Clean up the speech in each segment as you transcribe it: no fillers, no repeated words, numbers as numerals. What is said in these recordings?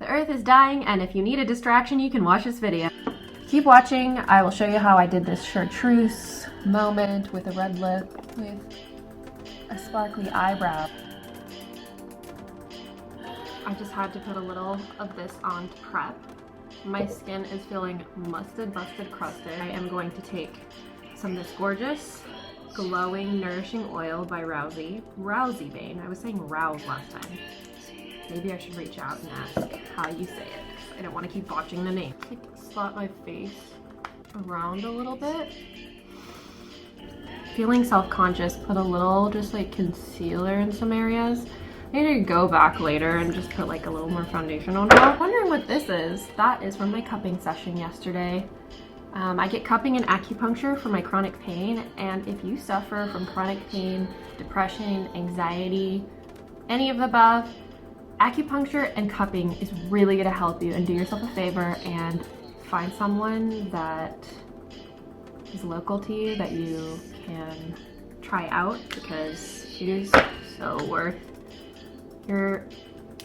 The earth is dying, and if you need a distraction, you can watch this video. Keep watching. I will show you how I did this chartreuse moment with a red lip with a sparkly eyebrow. I just had to put a little of this on to prep. My skin is feeling busted, crusted. I am going to take some of this gorgeous, glowing, nourishing oil by Rousey Bane. I was saying Rouse last time. Maybe I should reach out and ask how you say it, because I don't want to keep botching the name. Like, slot my face around a little bit. Feeling self-conscious, put a little just like concealer in some areas. I need to go back later and just put like a little more foundation on top. Wondering what this is. That is from my cupping session yesterday. I get cupping and acupuncture for my chronic pain, and if you suffer from chronic pain, depression, anxiety, any of the above, acupuncture and cupping is really going to help you. And do yourself a favor and find someone that is local to you that you can try out, because it is so worth you're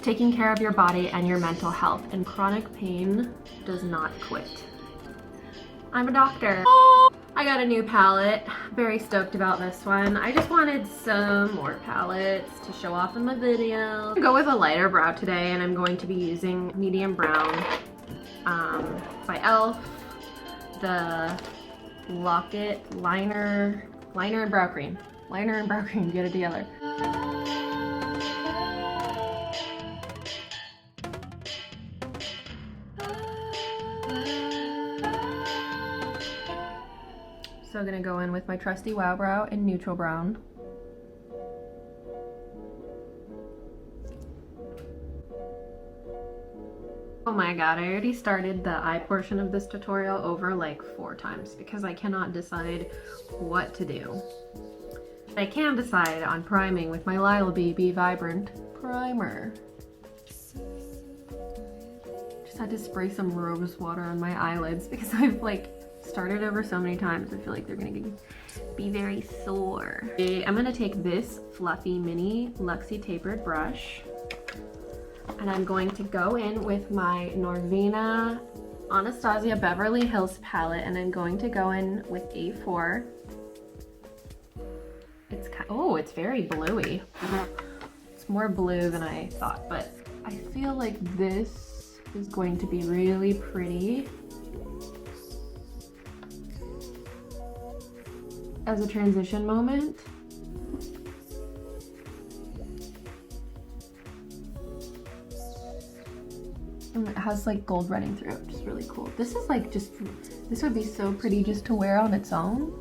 taking care of your body and your mental health, and chronic pain does not quit. I'm a doctor. I got a new palette. Very stoked about this one. I just wanted some more palettes to show off in my video. I'm gonna go with a lighter brow today, and I'm going to be using medium brown by e.l.f. The Locket liner and brow cream. Liner and brow cream, get it together. So I'm gonna go in with my trusty Wow Brow in neutral brown. Oh my god, I already started the eye portion of this tutorial over like 4 times because I cannot decide what to do. I can decide on priming with my Lyle BB Vibrant Primer. Just had to spray some rose water on my eyelids because I've like started over so many times. I feel like they're gonna be very sore. I'm gonna take this fluffy mini Luxie tapered brush, and I'm going to go in with my Norvina Anastasia Beverly Hills palette, and I'm going to go in with A4. It's very bluey. It's more blue than I thought, but I feel like this is going to be really pretty as a transition moment. And it has like gold running through it, which is really cool. This is like this would be so pretty just to wear on its own.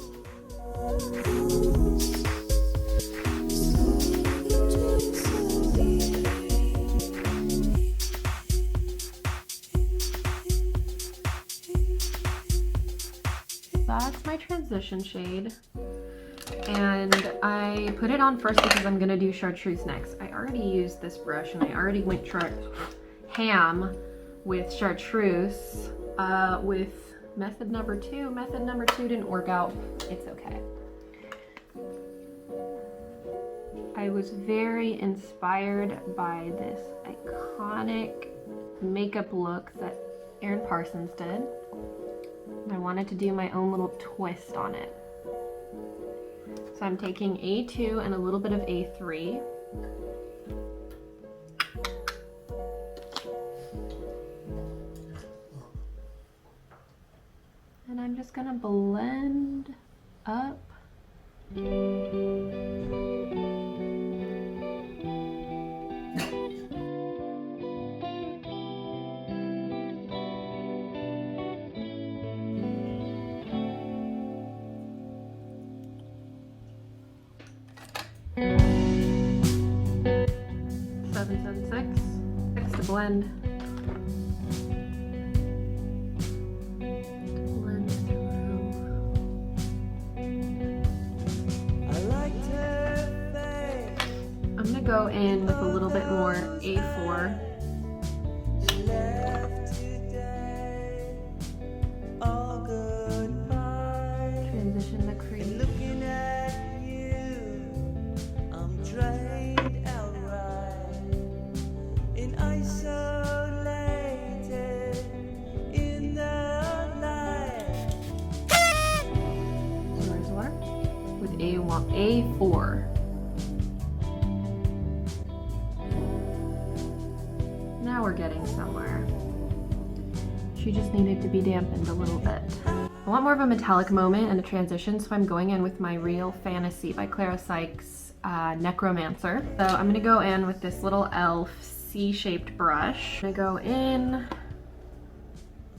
That's my transition shade, and I put it on first because I'm gonna do chartreuse next. I already used this brush, and I already went ham with chartreuse with method number 2. Method number 2 didn't work out. It's okay. I was very inspired by this iconic makeup look that Erin Parsons did. I wanted to do my own little twist on it. So I'm taking A2 and a little bit of A3. And I'm just gonna blend up. Six to blend. I'm gonna go in with a little bit more A4. Transition the crease. Isolation. A4. Now we're getting somewhere. She just needed to be dampened a little bit. I want more of a metallic moment and a transition, so I'm going in with my Real Fantasy by Clara Sykes Necromancer. So I'm gonna go in with this little elf C-shaped brush. I'm gonna go in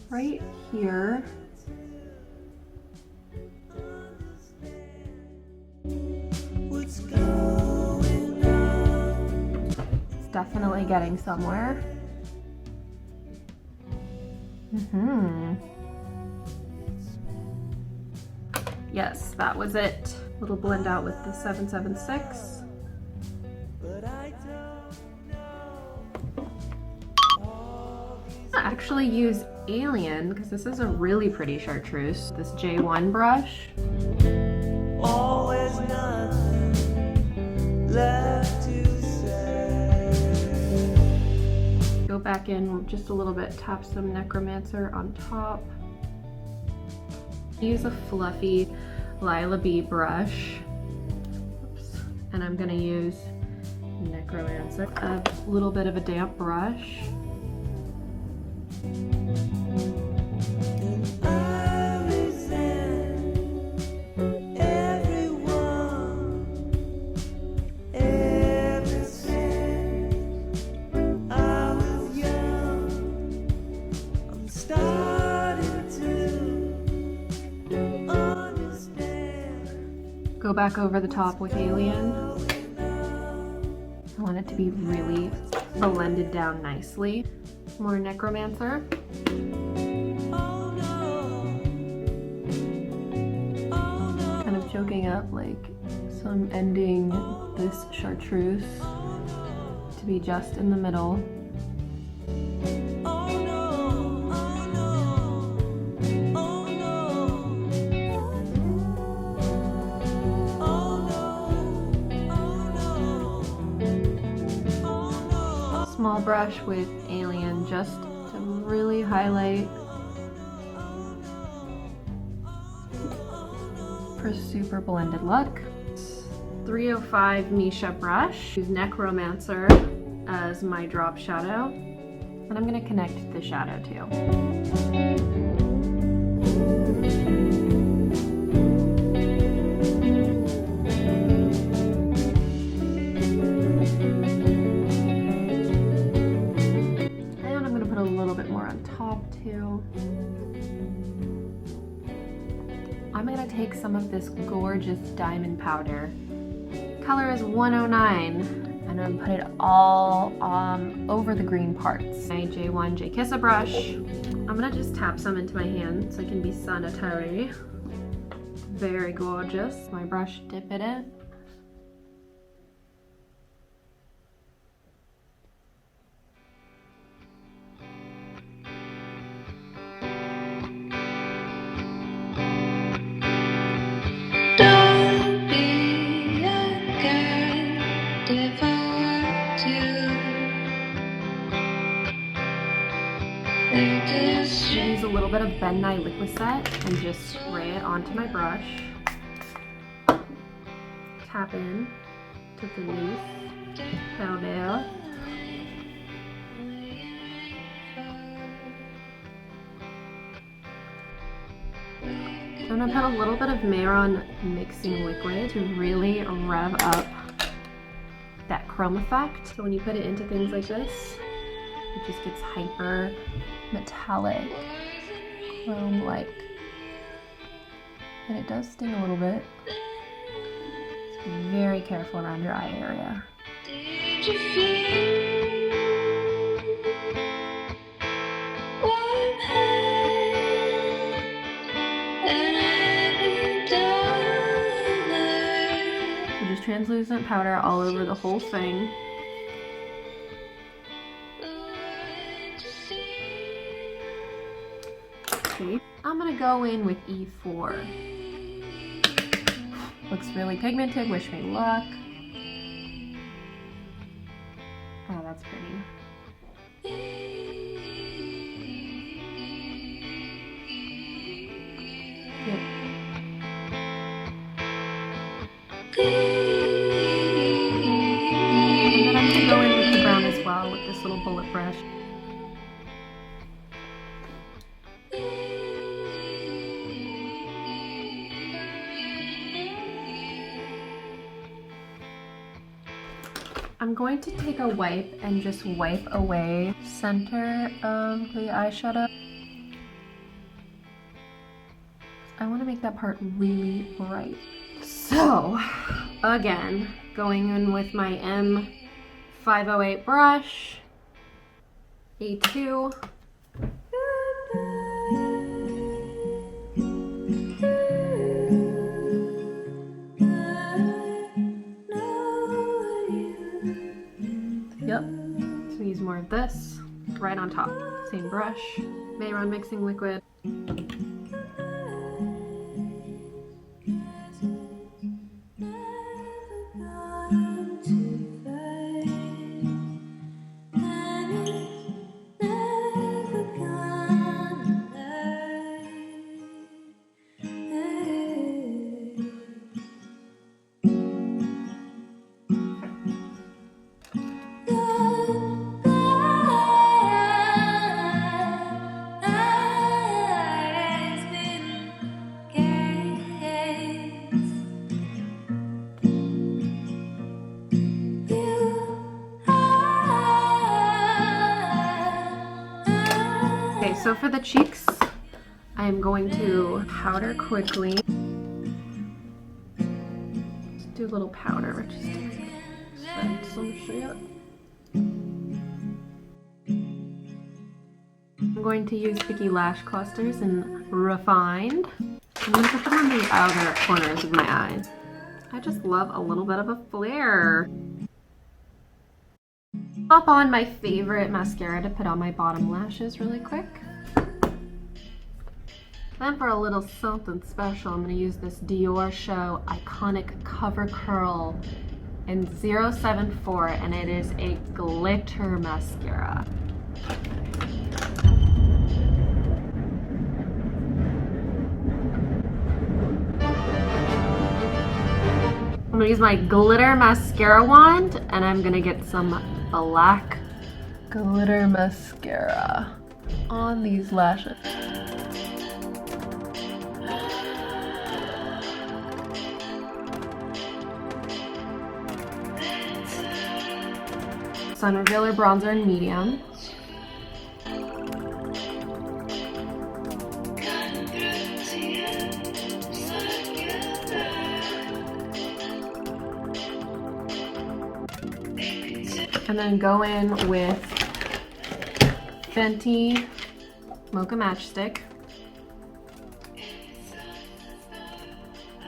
right here. It's definitely getting somewhere. Yes, that was it. Little blend out with the 776. I actually use Alien because this is a really pretty chartreuse. This J1 brush. Always nothing left to say. Go back in just a little bit, tap some Necromancer on top. Use a fluffy Lila B brush. Oops. And I'm gonna use Necromancer. A little bit of a damp brush. Go back over the top with Alien. I want it to be really blended down nicely. More Necromancer. Kind of choking up, like, so I'm ending this chartreuse to be just in the middle. Small brush with Alien just to really highlight for a super blended look. 305 Misha brush. Use Necromancer as my drop shadow, and I'm going to connect the shadow too. I'm gonna take some of this gorgeous diamond powder. Color is 109, and I'm gonna put it all over the green parts. My J1 J Kissa brush. I'm gonna just tap some into my hand so it can be sanitary. Very gorgeous. My brush, dip it in. Use a little bit of Ben Nye Liquid Set and just spray it onto my brush. Tap in to the loose powder. I'm gonna put a little bit of Mehron mixing liquid to really rev up that chrome effect. So when you put it into things like this, it just gets hyper metallic, chrome-like. And it does sting a little bit. So be very careful around your eye area. Did you feel warm hand and so just translucent powder all over the whole thing. I'm gonna go in with E4. Looks really pigmented, wish me luck. Oh, that's pretty. Yep. I'm going to take a wipe and just wipe away center of the eyeshadow. I want to make that part really bright. So, again, going in with my M508 brush, A2. Yep, so use more of this right on top. Same brush, Mayron mixing liquid. Okay, so for the cheeks, I'm going to powder quickly. Just do a little powder just to set some shit. I'm going to use Sticky Lash Clusters in Refined. I'm going to put them on the outer corners of my eyes. I just love a little bit of a flare. Pop on my favorite mascara to put on my bottom lashes really quick. Then for a little something special, I'm going to use this Dior Show Iconic Cover Curl in 074, and it is a glitter mascara. I'm going to use my glitter mascara wand, and I'm going to get some black glitter mascara on these lashes. Sun Revealer bronzer in medium. And then go in with Fenty Mocha Matchstick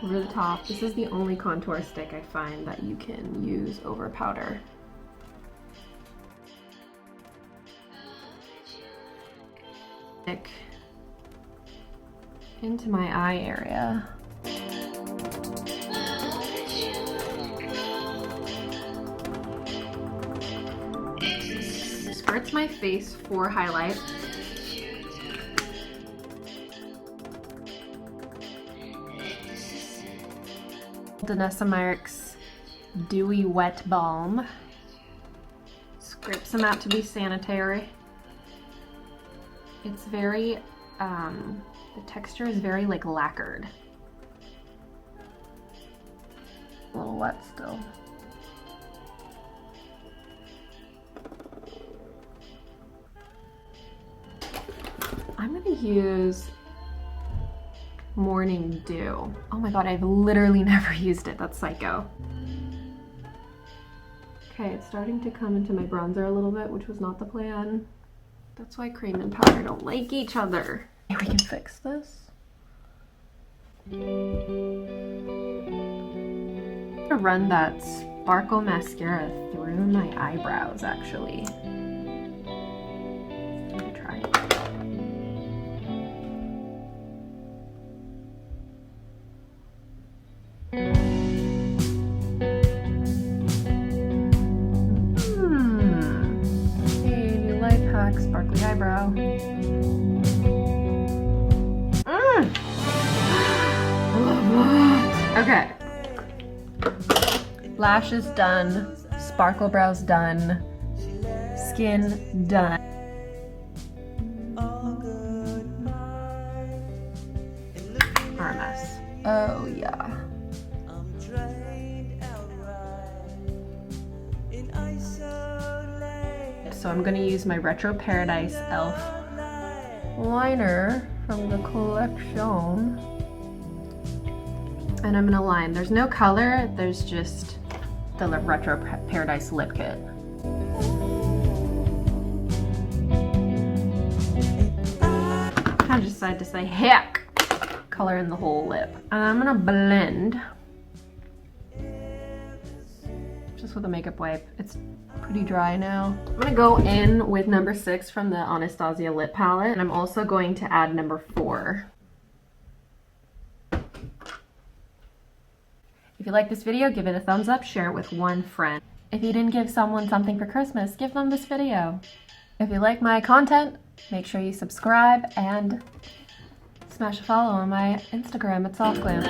over the top. This is the only contour stick I find that you can use over powder. Stick into my eye area. Skirts my face for highlight. Danessa Myricks Dewy Wet Balm. Scrape some out to be sanitary. It's very, the texture is very like lacquered. A little wet still. I'm gonna use Morning Dew. Oh my god, I've literally never used it. That's psycho. Okay, it's starting to come into my bronzer a little bit, which was not the plan. That's why cream and powder don't like each other. We can fix this. I'm gonna run that sparkle mascara through my eyebrows, actually. Let me try. Sparkly eyebrow. Okay. Lashes done. Sparkle brows done. skin done. Are a mess. Oh yeah. So I'm gonna use my Retro Paradise e.l.f. liner from the collection. And I'm gonna line. There's no color, there's just the Retro Paradise lip kit. I decided to say heck, color in the whole lip. And I'm gonna blend just with a makeup wipe. It's pretty dry now. I'm gonna go in with number 6 from the Anastasia lip palette, and I'm also going to add number 4. If you like this video, give it a thumbs up, share it with one friend. If you didn't give someone something for Christmas, give them this video. If you like my content, make sure you subscribe and smash a follow on my Instagram at softglam.